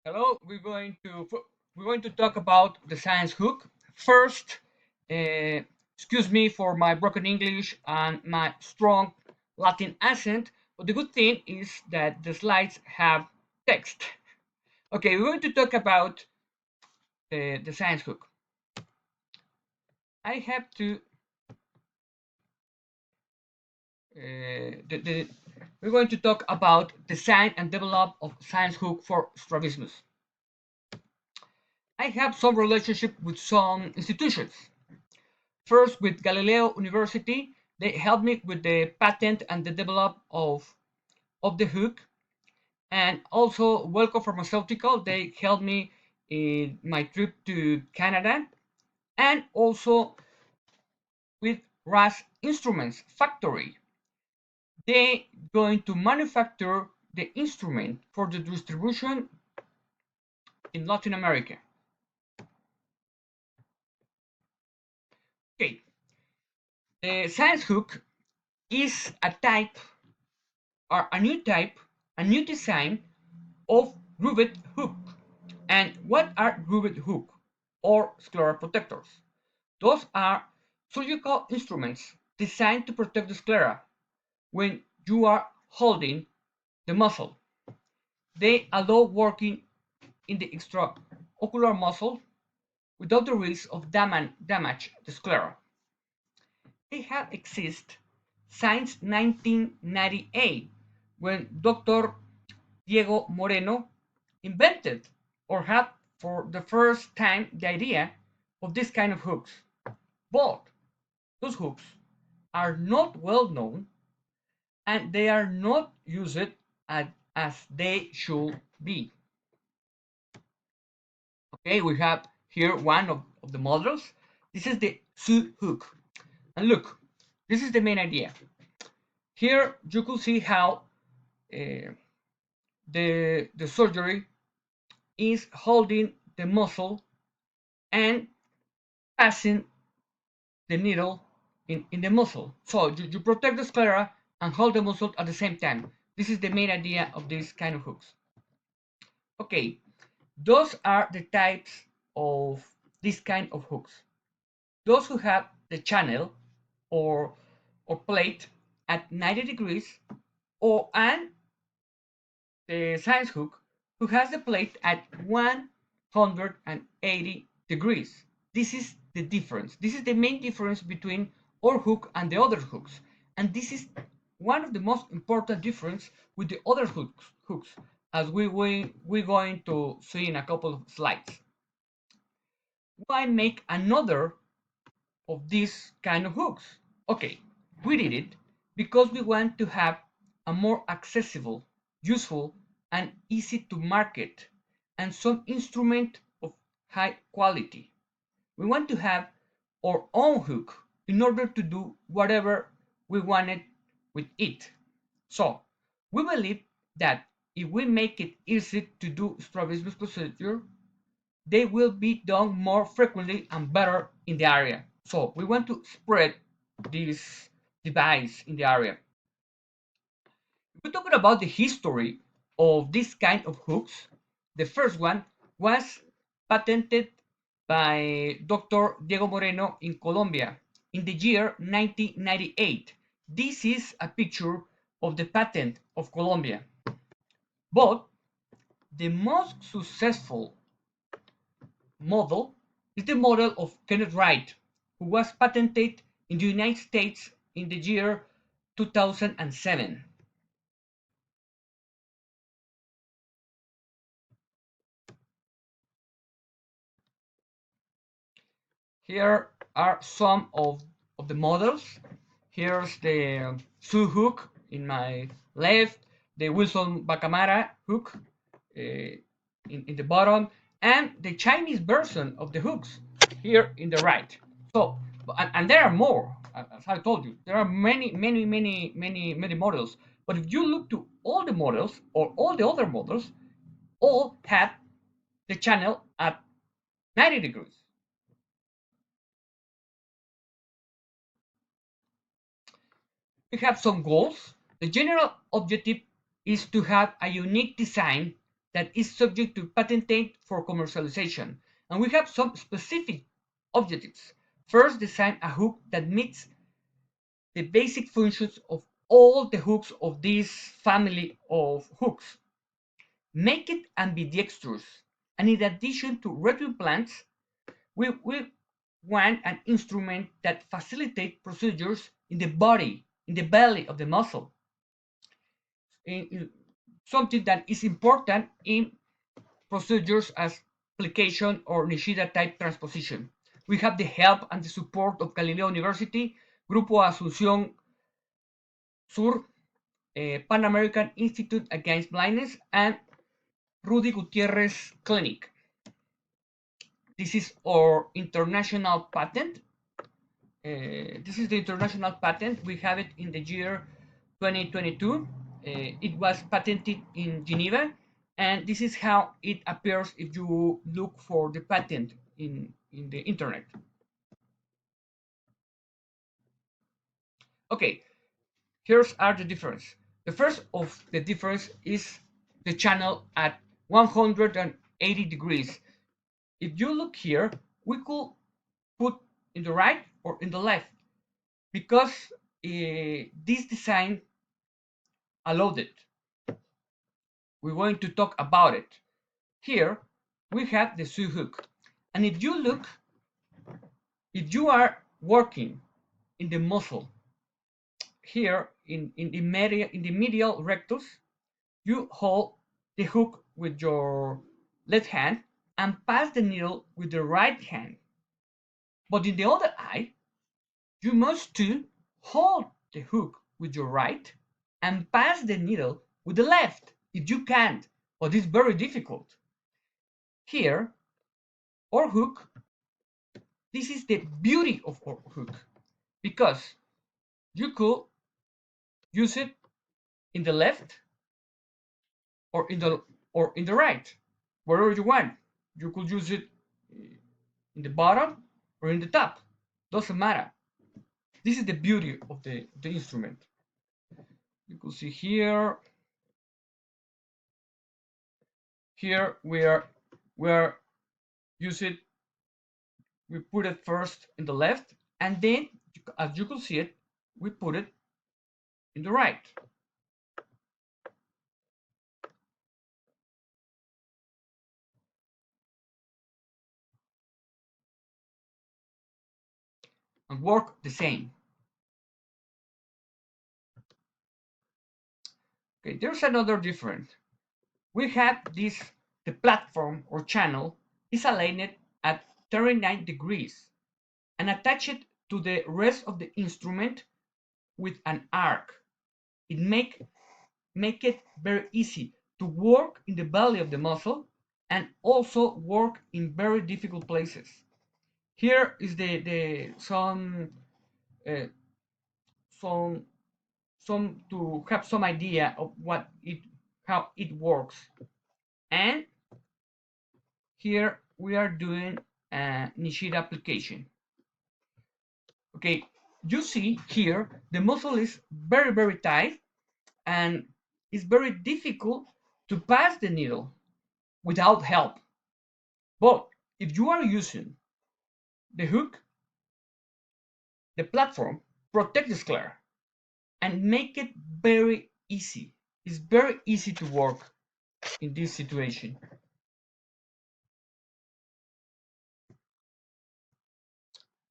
Hello, we're going to talk about the Saenz Hook. First, excuse me for my broken English and my strong Latin accent, but the good thing is that the slides have text. Okay, we're going to talk about the Saenz Hook. I have to we're going to talk about design and develop of Saenz Hook for strabismus. I have some relationship with some institutions. First, with Galileo University, they helped me with the patent and the develop of the hook. And also, Welco Pharmaceutical, they helped me in my trip to Canada. And also with RAS Instruments Factory, they going to manufacture the instrument for the distribution in Latin America. Okay, the Science Hook is a type or a new design of grooved hook. And what are grooved hook or sclera protectors? Those are surgical instruments designed to protect the sclera when you are holding the muscle. They allow working in the extraocular muscle without the risk of damage the sclera. They have existed since 1998 when Dr. Diego Moreno invented or had for the first time the idea of this kind of hooks. But those hooks are not well known and they are not used as they should be. Okay, we have here one of the models. This is the Saenz hook. And look, this is the main idea. Here you could see how uh, the surgery is holding the muscle and passing the needle in the muscle. So you protect the sclera and hold the muscle at the same time. This is the main idea of this kind of hooks. Okay, those are the types of this kind of hooks. Those who have the channel or plate at 90 degrees or and the Saenz hook who has the plate at 180 degrees. This is the difference. This is the main difference between our hook and the other hooks. And this is one of the most important difference with the other hooks as we're going to see in a couple of slides. Why make another of these kind of hooks? Okay, we did it because we want to have a more accessible, useful, and easy to market and some instrument of high quality. We want to have our own hook in order to do whatever we wanted with it. So we believe that if we make it easy to do strabismus procedure, they will be done more frequently and better in the area. So we want to spread this device in the area. We're talking about the history of this kind of hooks. The first one was patented by Dr. Diego Moreno in Colombia in the year 1998. This is a picture of the patent of Colombia. But the most successful model is the model of Kenneth Wright, who was patented in the United States in the year 2007. Here are some of the models. Here's the Sue hook in my left, the Wilson Bacamara hook in the bottom, and the Chinese version of the hooks here in the right. So, and there are more, as I told you, there are many models. But if you look to all the models or all the other models, all have the channel at 90 degrees. We have some goals. The general objective is to have a unique design that is subject to patenting for commercialization. And we have some specific objectives. First, design a hook that meets the basic functions of all the hooks of this family of hooks. Make it ambidextrous. And in addition to retro implants, we want an instrument that facilitates procedures in the body, in the belly of the muscle. Something that is important in procedures as application or Nishida type transposition. We have the help and the support of Galileo University, Grupo Asunción Sur, Pan American Institute Against Blindness, and Rudy Gutierrez Clinic. This is our international patent. This is the international patent. We have it in the year 2022. It was patented in Geneva, and this is how it appears if you look for the patent in the internet. Okay, here's are the difference. The first of the difference is the channel at 180 degrees. If you look here, we could put in the right or in the left because this design allowed it. We're going to talk about it. Here we have the Saenz Hook, and if you look, if you are working in the muscle here in the medial rectus, you hold the hook with your left hand and pass the needle with the right hand. But in the other eye, you must too hold the hook with your right and pass the needle with the left if you can't, but it's very difficult. Here, our hook, this is the beauty of our hook, because you could use it in the left or in the right, wherever you want. You could use it in the bottom or in the top, doesn't matter. This is the beauty of the instrument. You can see here we are use it, we put it first in the left, and then as you can see it, we put it in the right. And work the same. Okay, there's another difference. We have this, the platform or channel is aligned at 39 degrees and attached to the rest of the instrument with an arc. It make it very easy to work in the belly of the muscle and also work in very difficult places. Here is the uh, some to have some idea of how it works. And here we are doing a Nishida application. Okay, you see here the muscle is very tight and it's very difficult to pass the needle without help. But if you are using the hook, the platform, protect the sclera and make it very easy. It's very easy to work in this situation.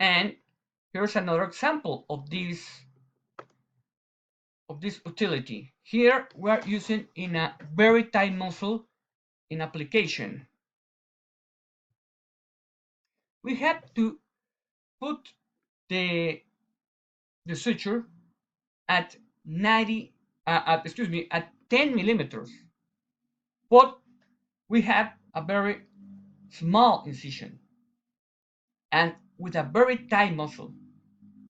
And here's another example of this utility. Here we are using in a very tight muscle in application. We have to put the suture at 10 millimeters, but we have a very small incision and with a very tight muscle.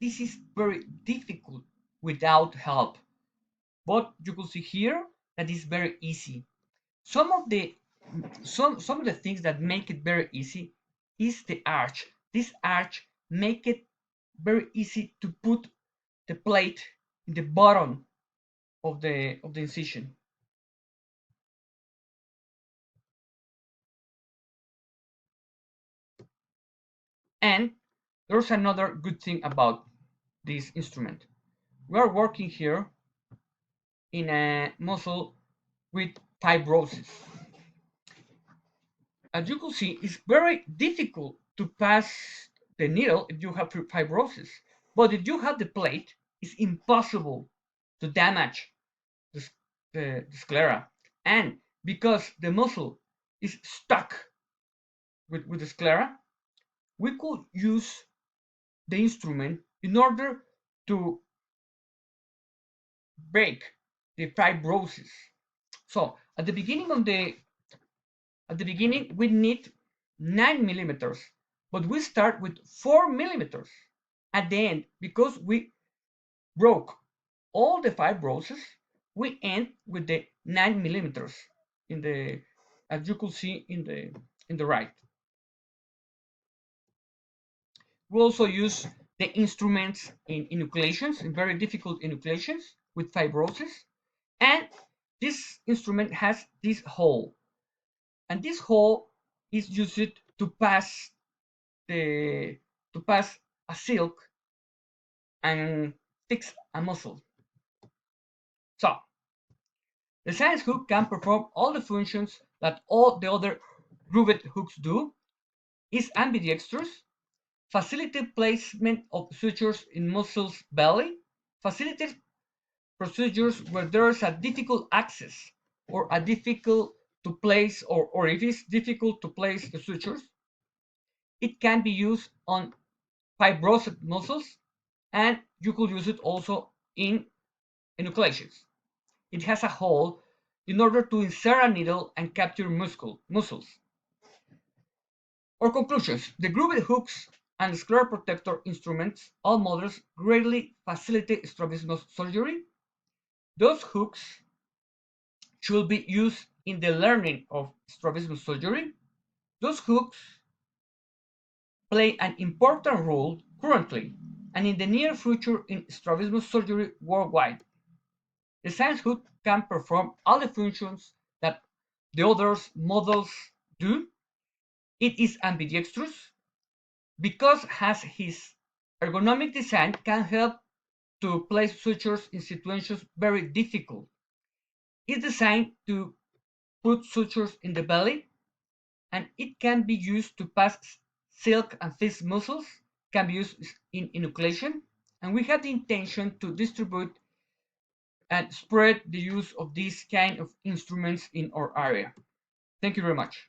This is very difficult without help, but you can see here that is very easy. Some of the things that make it very easy is the arch. This arch make it very easy to put the plate in the bottom of the incision. And there's another good thing about this instrument. We are working here in a muscle with fibrosis. As you can see, it's very difficult to pass the needle if you have fibrosis. But if you have the plate, it's impossible to damage the, the sclera. And because the muscle is stuck with the sclera, we could use the instrument in order to break the fibrosis. So at the beginning we need 9 millimeters, but we start with 4 millimeters. At the end, because we broke all the fibrosis, we end with the 9 millimeters in the, as you could see in the right. We also use the instruments in enucleations, in very difficult enucleations with fibrosis. And this instrument has this hole, and this hole is used to pass the to pass a silk and fix a muscle. So the Saenz hook can perform all the functions that all the other grooved hooks do, is ambidextrous, facilitate placement of sutures in muscles belly, facilitate procedures where there is a difficult access or a difficult to place, or it is difficult to place the sutures. It can be used on fibrosed muscles, and you could use it also in enucleations. It has a hole in order to insert a needle and capture muscles. Or conclusions: the grooved hooks and sclera protector instruments, all models, greatly facilitate strabismus surgery. Those hooks should be used in the learning of strabismus surgery. Those hooks play an important role currently and in the near future in strabismus surgery worldwide. The Saenz hook can perform all the functions that the other models do. It is ambidextrous because has his ergonomic design can help to place sutures in situations very difficult. It's designed to put sutures in the belly, and it can be used to pass silk and fix muscles, can be used in enucleation, and we have the intention to distribute and spread the use of these kind of instruments in our area. Thank you very much.